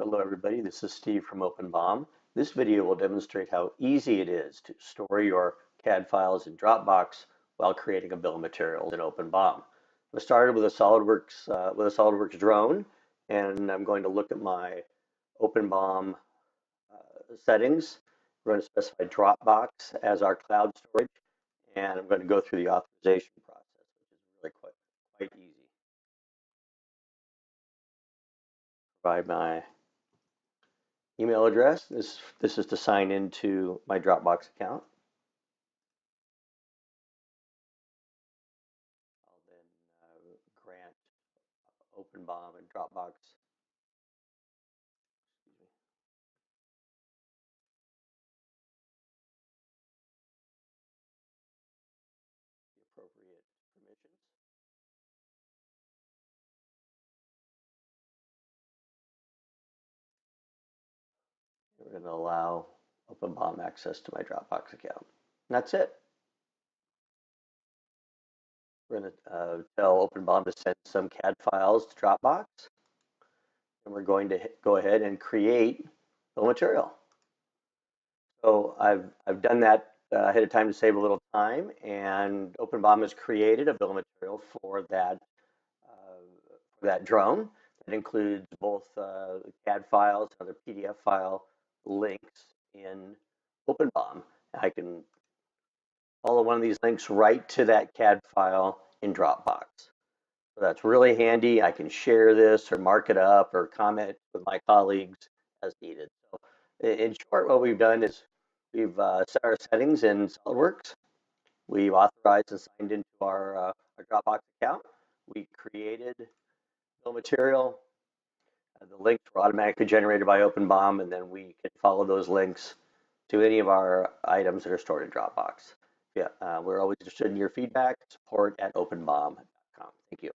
Hello everybody, this is Steve from OpenBOM. This video will demonstrate how easy it is to store your CAD files in Dropbox while creating a bill of materials in OpenBOM. I started with a SolidWorks drone, and I'm going to look at my OpenBOM settings. We're going to specify Dropbox as our cloud storage, and I'm going to go through the authorization process, which is really quite easy. Provide my email address. This is to sign into my Dropbox account. I'll then grant OpenBOM and Dropbox the appropriate permissions. We're going to allow OpenBOM access to my Dropbox account. And that's it. We're going to tell OpenBOM to send some CAD files to Dropbox. And we're going to go ahead and create bill of material. So I've done that ahead of time to save a little time, and OpenBOM has created a bill of material for that drone. That includes both CAD files and other PDF file links in OpenBOM. I can follow one of these links right to that CAD file in Dropbox. So that's really handy. I can share this or mark it up or comment with my colleagues as needed. So in short, what we've done is we've set our settings in SolidWorks. We've authorized and signed into our Dropbox account. We created bill of material. The links were automatically generated by OpenBOM, and then we can follow those links to any of our items that are stored in Dropbox. Yeah, we're always interested in your feedback. Support@openbom.com. Thank you.